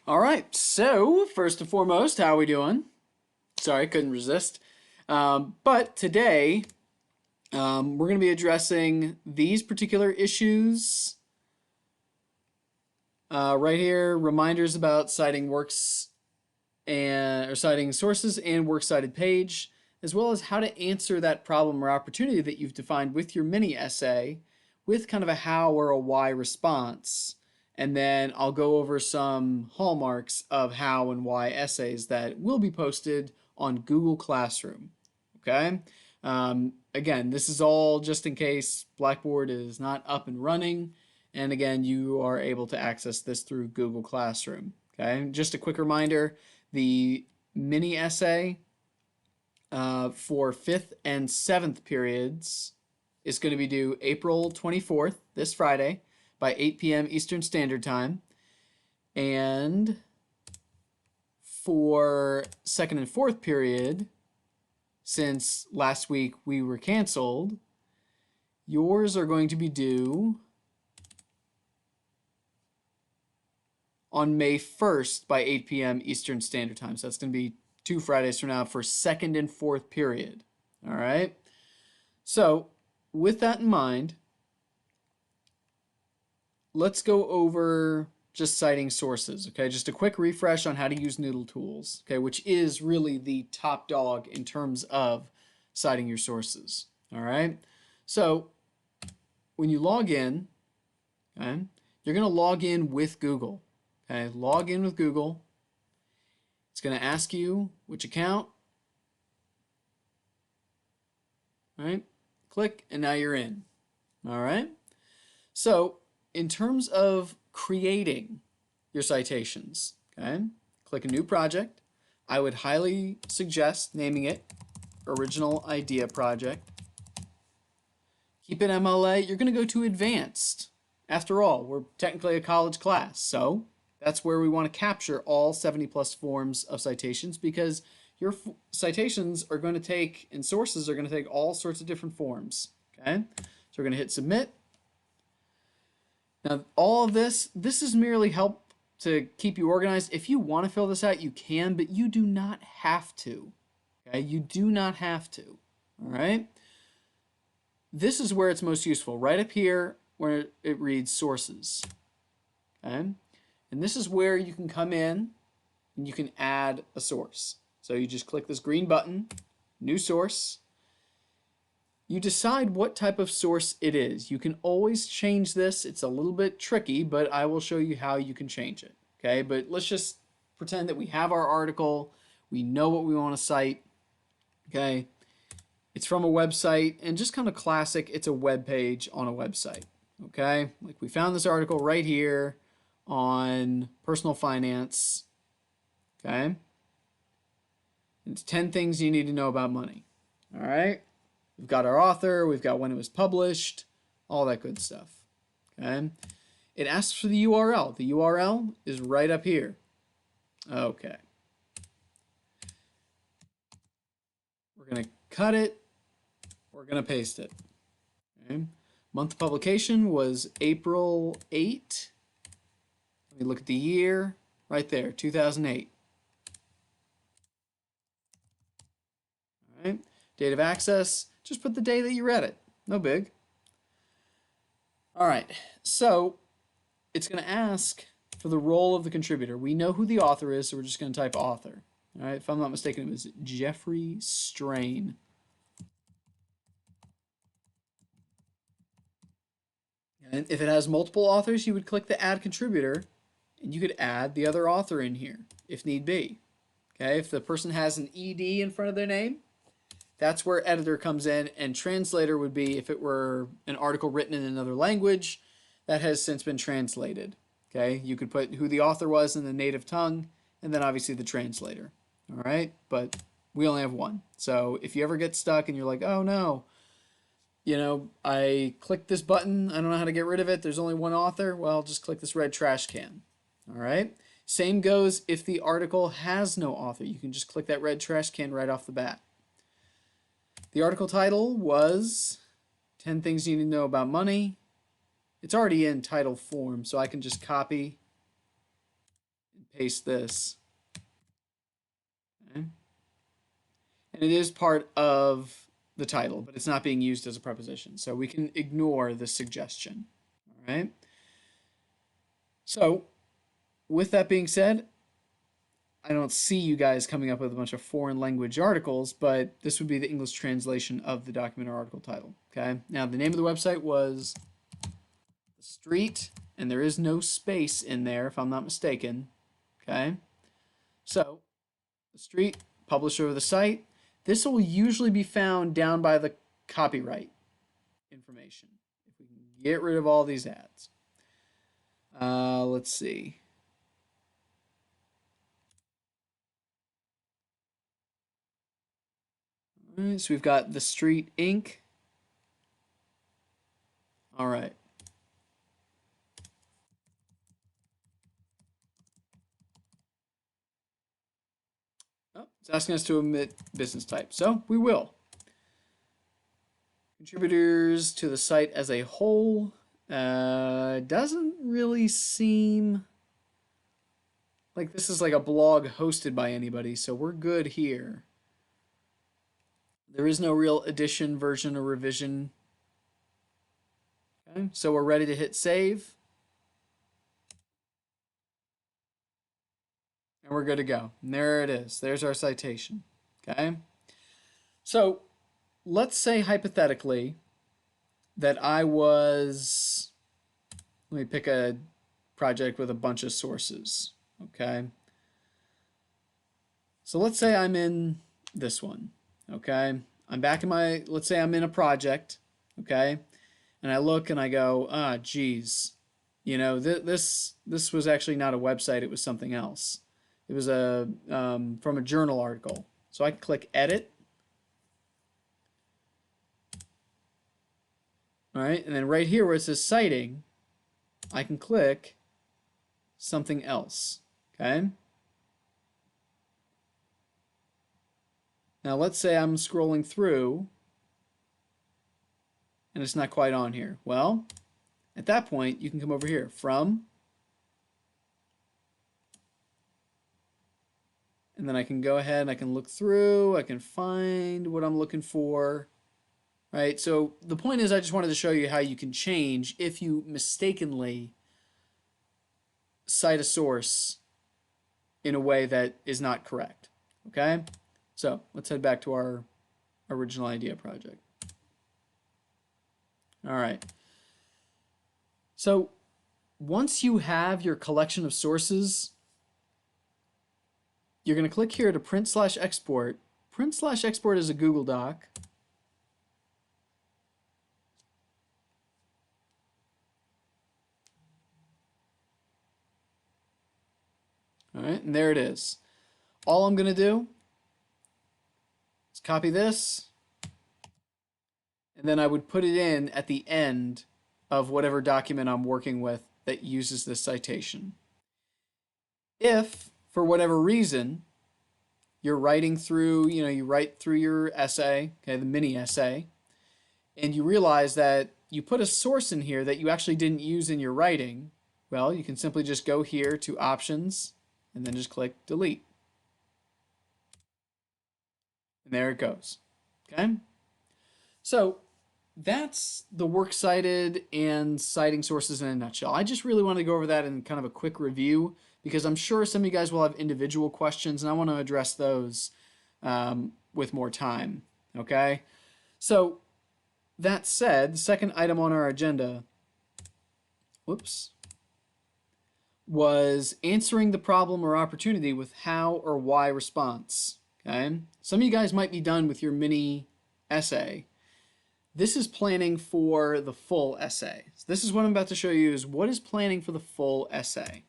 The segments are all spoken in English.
All right, so first and foremost, how are we doing? Sorry, couldn't resist. But today, we're going to be addressing these particular issues right here. Reminders about citing works and or citing sources and works cited page, as well as how to answer that problem or opportunity that you've defined with your mini essay with kind of a how or a why response. And then I'll go over some hallmarks of how and why essays that will be posted on Google Classroom. Okay. Again, this is all just in case Blackboard is not up and running. And again, you are able to access this through Google Classroom. Okay. Just a quick reminder, the mini essay for 5th and 7th periods is going to be due April 24th, this Friday, by 8 p.m. Eastern Standard Time. And for 2nd and 4th period, since last week we were canceled, yours are going to be due on May 1st by 8 p.m. Eastern Standard Time. So that's going to be 2 Fridays from now for 2nd and 4th period. All right. So with that in mind, let's go over just citing sources. Okay. Just a quick refresh on how to use Noodle Tools. Okay. Which is really the top dog in terms of citing your sources. All right. So when you log in, okay, you're going to log in with Google. Okay, log in with Google. It's going to ask you which account. All right, click, and now you're in. All right. So in terms of creating your citations, okay, click a new project. I would highly suggest naming it Original Idea Project. Keep it MLA. You're going to go to Advanced. After all, we're technically a college class, so that's where we want to capture all 70 plus forms of citations, because your citations are going to take, and sources are going to take all sorts of different forms. Okay, so we're going to hit submit. Now, all of this is merely help to keep you organized. If you want to fill this out, you can, but you do not have to. Okay, you do not have to. All right. This is where it's most useful, right up here where it reads sources. Okay. And this is where you can come in and you can add a source. So you just click this green button, new source. You decide what type of source it is. You can always change this. It's a little bit tricky, but I will show you how you can change it. Okay, but let's just pretend that we have our article. We know what we want to cite. Okay, it's from a website, and just kind of classic, it's a web page on a website. Okay, like we found this article right here on personal finance. Okay, it's 10 things you need to know about money. All right, we've got our author, we've got when it was published, all that good stuff. Okay, it asks for the URL. The URL is right up here. Okay, we're gonna cut it, we're gonna paste it. Okay, month of publication was April 8. Let me look at the year right there, 2008. All right, date of access, just put the day that you read it. No big. All right, so it's going to ask for the role of the contributor. We know who the author is, so we're just going to type author. All right, if I'm not mistaken, it was Jeffrey Strain. And if it has multiple authors, you would click the add contributor, and you could add the other author in here if need be. Okay, if the person has an ED in front of their name, that's where editor comes in, and translator would be if it were an article written in another language that has since been translated. Okay, you could put who the author was in the native tongue, and then obviously the translator. All right, but we only have one. So if you ever get stuck and you're like, oh no, you know, I clicked this button, I don't know how to get rid of it, there's only one author, well, just click this red trash can. All right, same goes if the article has no author. You can just click that red trash can right off the bat. The article title was 10 Things You Need to Know About Money. It's already in title form, so I can just copy and paste this. Okay. And it is part of the title, but it's not being used as a preposition. So we can ignore this suggestion. All right. So with that being said, I don't see you guys coming up with a bunch of foreign language articles, but this would be the English translation of the document or article title. Okay. Now the name of the website was The Street, and there is no space in there if I'm not mistaken. Okay. So The Street, publisher of the site. This will usually be found down by the copyright information. If we can get rid of all these ads. Let's see. All right, so we've got The Street Inc. All right. Oh, it's asking us to omit business type, so we will. Contributors to the site as a whole doesn't really seem like this is like a blog hosted by anybody, so we're good here. There is no real addition, version, or revision. Okay, so we're ready to hit save. And we're good to go. And there it is. There's our citation. Okay. So let's say hypothetically that I was, let me pick a project with a bunch of sources. Okay. So let's say I'm in this one. Okay. I'm back in my, let's say I'm in a project. Okay. And I look and I go, geez, you know, this was actually not a website. It was something else. It was from a journal article. So I can click edit. All right, and then right here where it says citing, I can click something else. Okay. Now let's say I'm scrolling through and it's not quite on here. Well, at that point, you can come over here from, and then I can go ahead and I can look through, I can find what I'm looking for, right? So the point is I just wanted to show you how you can change if you mistakenly cite a source in a way that is not correct, okay? So let's head back to our original idea project. All right. So once you have your collection of sources, you're going to click here to print/export. Print/export is a Google Doc. All right, and there it is. All I'm going to do is copy this, and then I would put it in at the end of whatever document I'm working with that uses this citation. If, for whatever reason, you're writing through, you write through your essay, okay, the mini essay, and you realize that you put a source in here that you actually didn't use in your writing, well, you can simply just go here to options and then just click delete. And there it goes. Okay? So that's the works cited and citing sources in a nutshell. I just really want to go over that in kind of a quick review because I'm sure some of you guys will have individual questions and I want to address those with more time. Okay? So that said, the second item on our agenda, was answering the problem or opportunity with how or why response. Okay? Some of you guys might be done with your mini essay. This is planning for the full essay. So this is what I'm about to show you is what is planning for the full essay.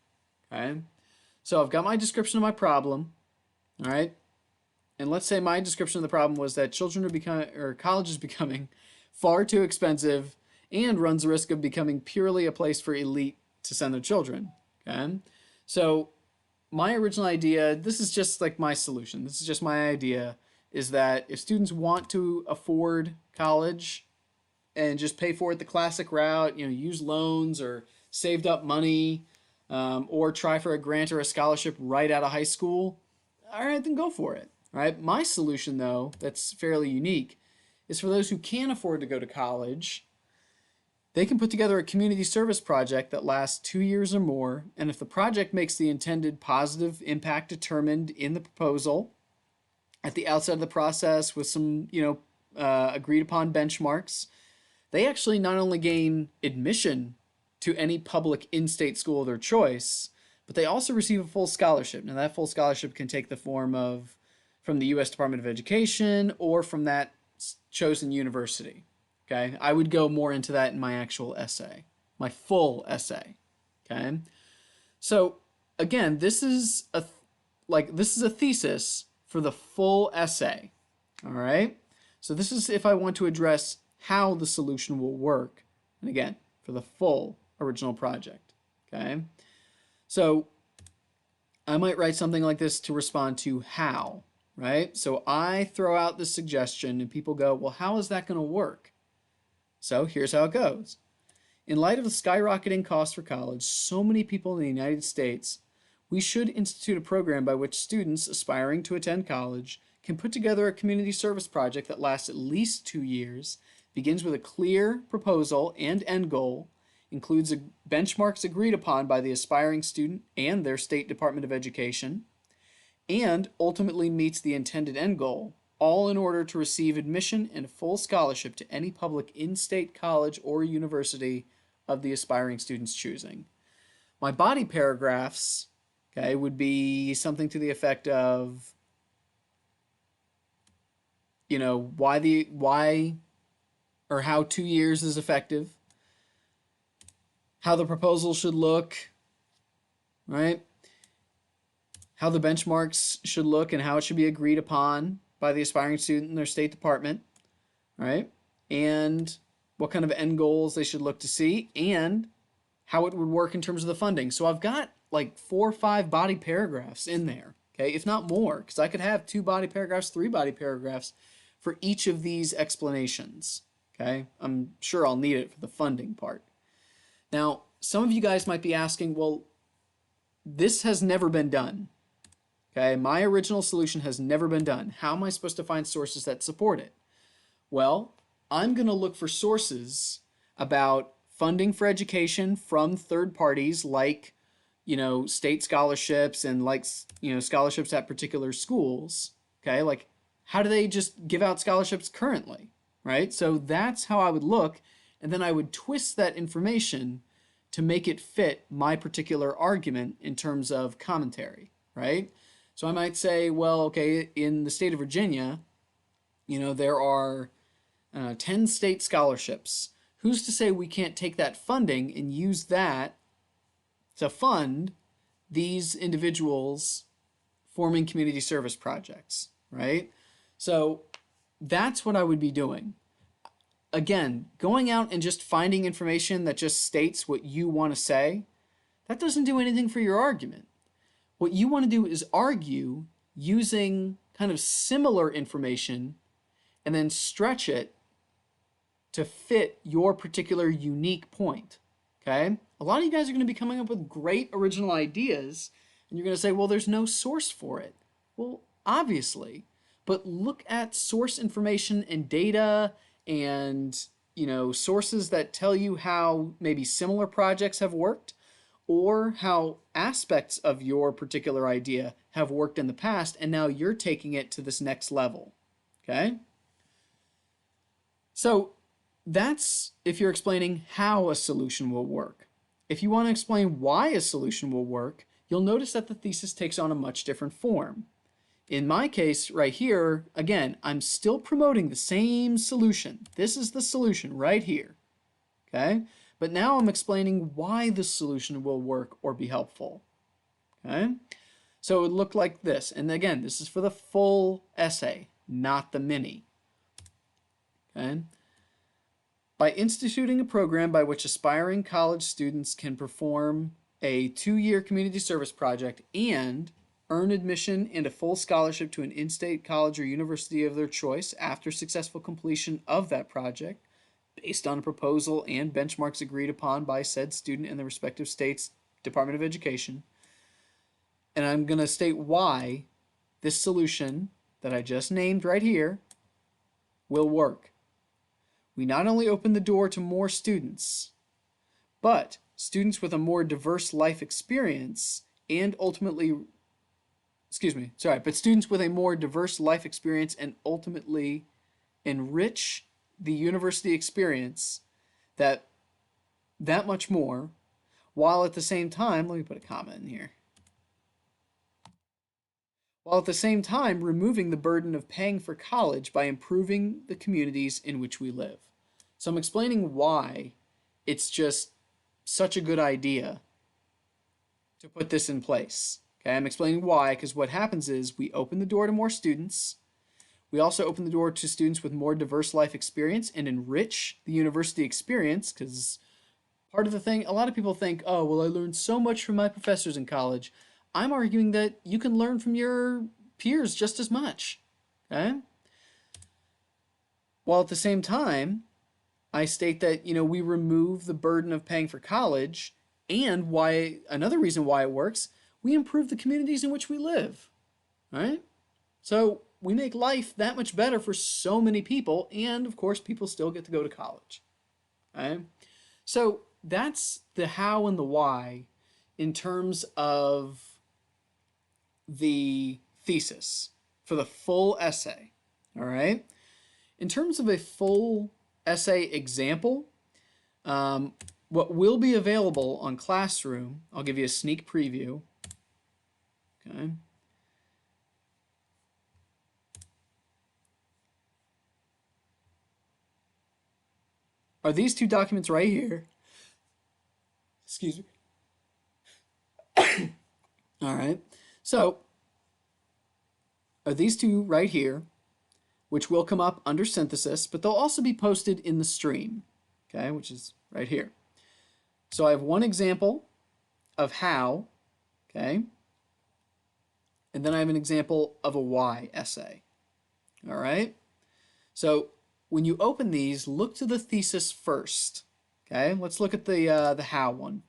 Okay? So I've got my description of my problem. All right? And let's say my description of the problem was that children are becoming, or college is becoming far too expensive and runs the risk of becoming purely a place for elite to send their children. Okay? So my original idea, this is just like my solution. This is just my idea, is that if students want to afford college and just pay for it the classic route, use loans or saved up money, or try for a grant or a scholarship right out of high school, all right, then go for it. All right. My solution, though, that's fairly unique, is for those who can't afford to go to college. They can put together a community service project that lasts 2 years or more, and if the project makes the intended positive impact determined in the proposal at the outset of the process with some, agreed upon benchmarks, they actually not only gain admission to any public in-state school of their choice, but they also receive a full scholarship. Now, that full scholarship can take the form of from the U.S. Department of Education or from that chosen university. Okay, I would go more into that in my actual essay, my full essay. Okay, so again, this is a thesis for the full essay. All right, so this is if I want to address how the solution will work, and again, for the full original project. Okay, so I might write something like this to respond to how. Right, so I throw out this suggestion, and people go, "Well, how is that going to work?" So here's how it goes. In light of the skyrocketing costs for college, so many people in the United States, we should institute a program by which students aspiring to attend college can put together a community service project that lasts at least 2 years, begins with a clear proposal and end goal, includes benchmarks agreed upon by the aspiring student and their state Department of Education, and ultimately meets the intended end goal, all in order to receive admission and a full scholarship to any public in-state college or university of the aspiring student's choosing. My body paragraphs, okay, would be something to the effect of, why or how 2 years is effective, how the proposal should look, right? How the benchmarks should look and how it should be agreed upon by the aspiring student and their state department, right? And what kind of end goals they should look to see and how it would work in terms of the funding. So I've got like 4 or 5 body paragraphs in there, okay? If not more, because I could have 2 body paragraphs, 3 body paragraphs for each of these explanations, okay? I'm sure I'll need it for the funding part. Now, some of you guys might be asking, well, this has never been done. Okay, my original solution has never been done. How am I supposed to find sources that support it? Well, I'm going to look for sources about funding for education from third parties like, state scholarships and like, scholarships at particular schools. Okay, like how do they just give out scholarships currently, right? So that's how I would look, and then I would twist that information to make it fit my particular argument in terms of commentary, right? So I might say, well, okay, in the state of Virginia, there are 10 state scholarships. Who's to say we can't take that funding and use that to fund these individuals forming community service projects, right? So that's what I would be doing. Again, going out and just finding information that just states what you want to say, that doesn't do anything for your argument. What you want to do is argue using kind of similar information and then stretch it to fit your particular unique point, okay? A lot of you guys are going to be coming up with great original ideas, and you're going to say, well, there's no source for it. Well, obviously, but look at source information and data and, sources that tell you how maybe similar projects have worked, or how aspects of your particular idea have worked in the past, and now you're taking it to this next level, okay? So that's if you're explaining how a solution will work. If you want to explain why a solution will work, you'll notice that the thesis takes on a much different form. In my case right here, again, I'm still promoting the same solution. This is the solution right here, okay? But now I'm explaining why the solution will work or be helpful, okay? So it would look like this. And again, this is for the full essay, not the mini, okay? By instituting a program by which aspiring college students can perform a 2-year community service project and earn admission and a full scholarship to an in-state college or university of their choice after successful completion of that project, based on a proposal and benchmarks agreed upon by said student and the respective state's Department of Education, and I'm going to state why this solution that I just named right here will work. We not only open the door to more students, but students with a more diverse life experience and ultimately, but students with a more diverse life experience and ultimately enrich the university experience that much more, while at the same time, let me put a comma in here, while at the same time removing the burden of paying for college by improving the communities in which we live. So I'm explaining why it's just such a good idea to put this in place. Okay, I'm explaining why, because what happens is we open the door to more students. We also open the door to students with more diverse life experience and enrich the university experience, because part of the thing, a lot of people think, oh, well, I learned so much from my professors in college. I'm arguing that you can learn from your peers just as much. Okay? While at the same time, I state that, we remove the burden of paying for college, and why another reason why it works, we improve the communities in which we live. Right? So we make life that much better for so many people, and of course, people still get to go to college. Right? So that's the how and the why in terms of the thesis for the full essay. All right. In terms of a full essay example, what will be available on Classroom, I'll give you a sneak preview. Okay. Are these two documents right here? Excuse me. All right. So, are these two right here, which will come up under synthesis, but they'll also be posted in the stream, okay, which is right here. So I have one example of how, okay, and then I have an example of a why essay. All right. So when you open these, look to the thesis first. Okay, let's look at the how one.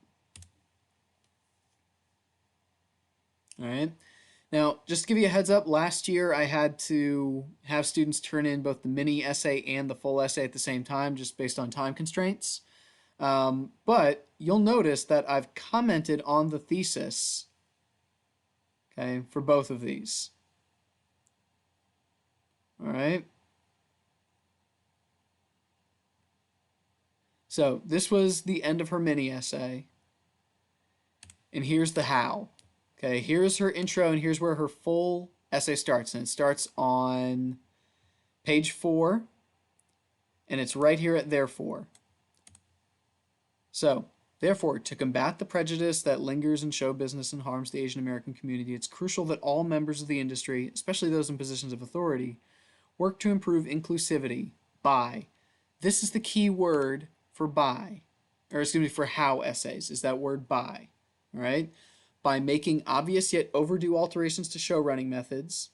All right. Now, just to give you a heads up, last year I had to have students turn in both the mini essay and the full essay at the same time, just based on time constraints. But you'll notice that I've commented on the thesis, okay, for both of these. All right. So this was the end of her mini essay. And here's the how. Okay, here's her intro, and here's where her full essay starts. And it starts on page 4, and it's right here at therefore. So, therefore, to combat the prejudice that lingers in show business and harms the Asian American community, it's crucial that all members of the industry, especially those in positions of authority, work to improve inclusivity by. This is the key word for by, or excuse me, for how essays, is that word by. All right? By making obvious yet overdue alterations to show running methods.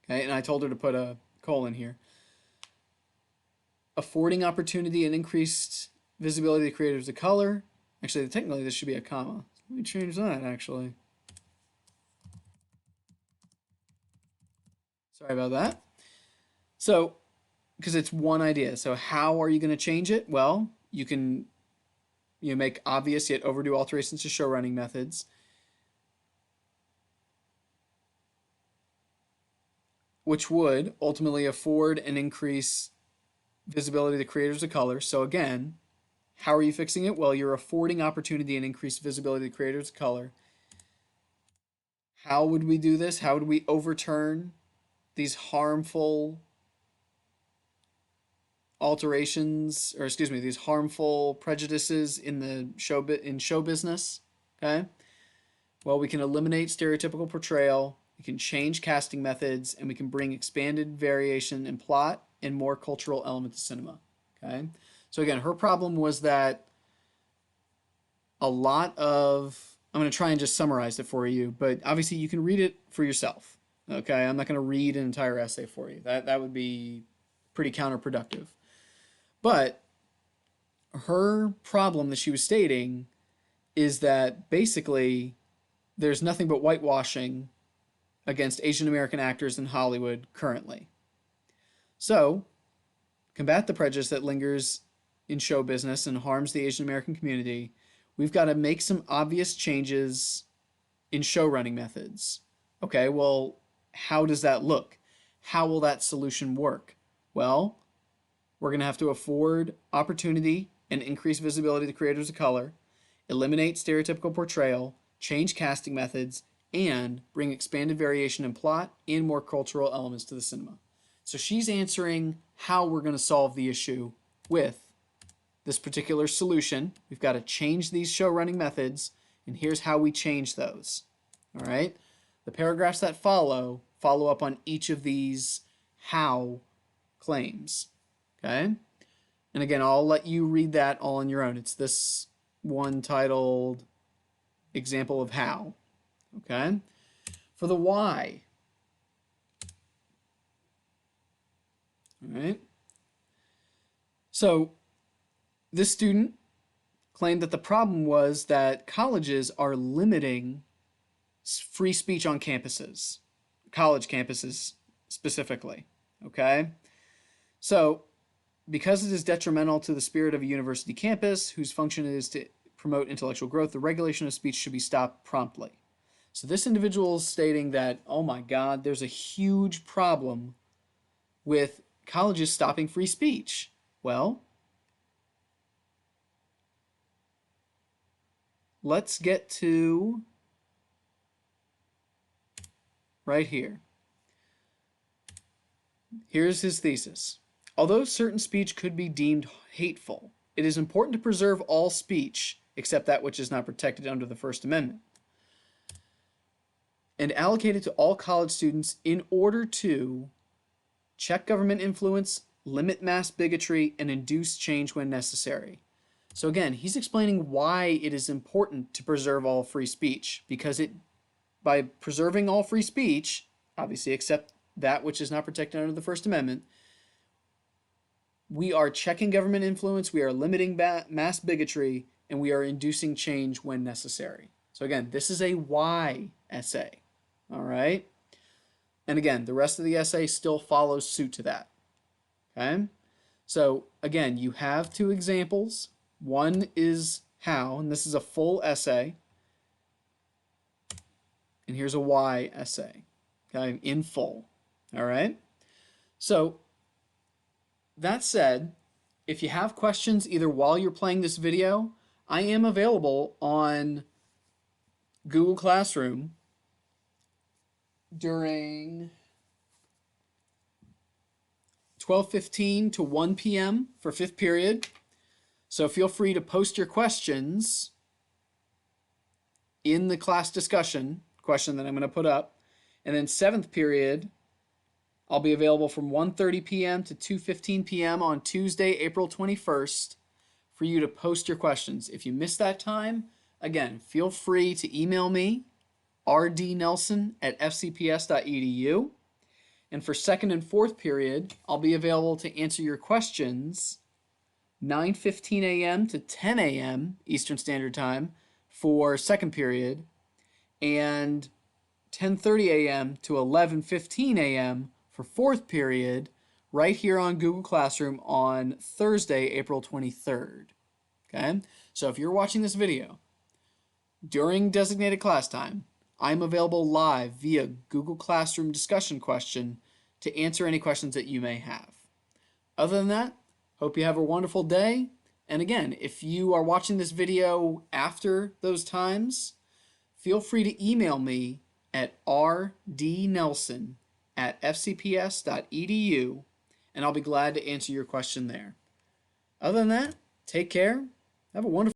Okay, and I told her to put a colon here. Affording opportunity and increased visibility to creators of color. Actually, technically, this should be a comma. Let me change that, actually. Sorry about that. So, because it's one idea. So how are you going to change it? Well, you can make obvious yet overdue alterations to show running methods, which would ultimately afford and increase visibility to creators of color. So again, how are you fixing it? Well, you're affording opportunity and increased visibility to creators of color. How would we do this? How would we overturn these harmful alterations, or excuse me, these harmful prejudices in the show business? Okay. Well, we can eliminate stereotypical portrayal, we can change casting methods, and we can bring expanded variation in plot and more cultural element to cinema. Okay. So again, her problem was that a lot of, I'm going to try and just summarize it for you, but obviously you can read it for yourself. Okay. I'm not going to read an entire essay for you. That would be pretty counterproductive. But her problem that she was stating is that basically there's nothing but whitewashing against Asian American actors in Hollywood currently. So, combat the prejudice that lingers in show business and harms the Asian American community, we've got to make some obvious changes in show running methods. Okay, well, how does that look? How will that solution work? Well, we're going to have to afford opportunity and increase visibility to creators of color, eliminate stereotypical portrayal, change casting methods, and bring expanded variation in plot and more cultural elements to the cinema. So she's answering how we're going to solve the issue with this particular solution. We've got to change these show running methods, and here's how we change those. All right? The paragraphs that follow up on each of these how claims. Okay? And again, I'll let you read that all on your own. It's this one titled Example of How. Okay? For the why. All right? So, this student claimed that the problem was that colleges are limiting free speech on campuses, college campuses specifically. Okay? So, because it is detrimental to the spirit of a university campus whose function is to promote intellectual growth, the regulation of speech should be stopped promptly. So this individual is stating that, oh my God, there's a huge problem with colleges stopping free speech. Well, let's get to right here. Here's his thesis. Although certain speech could be deemed hateful, it is important to preserve all speech except that which is not protected under the First Amendment, and allocate it to all college students in order to check government influence, limit mass bigotry, and induce change when necessary. So again, he's explaining why it is important to preserve all free speech, because by preserving all free speech, obviously except that which is not protected under the First Amendment, we are checking government influence, we are limiting mass bigotry, and we are inducing change when necessary. So again, this is a why essay. All right? And again, the rest of the essay still follows suit to that. Okay? So again, you have two examples. One is how, and this is a full essay. And here's a why essay. Okay? In full. All right? So that said, if you have questions either while you're playing this video, I am available on Google Classroom during 12:15 to 1 p.m. for 5th period. So feel free to post your questions in the class discussion question that I'm going to put up. And then 7th period, I'll be available from 1:30 p.m. to 2:15 p.m. on Tuesday, April 21st for you to post your questions. If you miss that time, again, feel free to email me, rdnelson@fcps.edu. And for 2nd and 4th period, I'll be available to answer your questions 9:15 a.m. to 10 a.m. Eastern Standard Time for 2nd period, and 10:30 a.m. to 11:15 a.m. for 4th period, right here on Google Classroom on Thursday, April 23rd. Okay? So if you're watching this video during designated class time, I'm available live via Google Classroom discussion question to answer any questions that you may have. Other than that, hope you have a wonderful day. And again, if you are watching this video after those times, feel free to email me at rdnelson@fcps.edu, and I'll be glad to answer your question there. Other than that, take care. Have a wonderful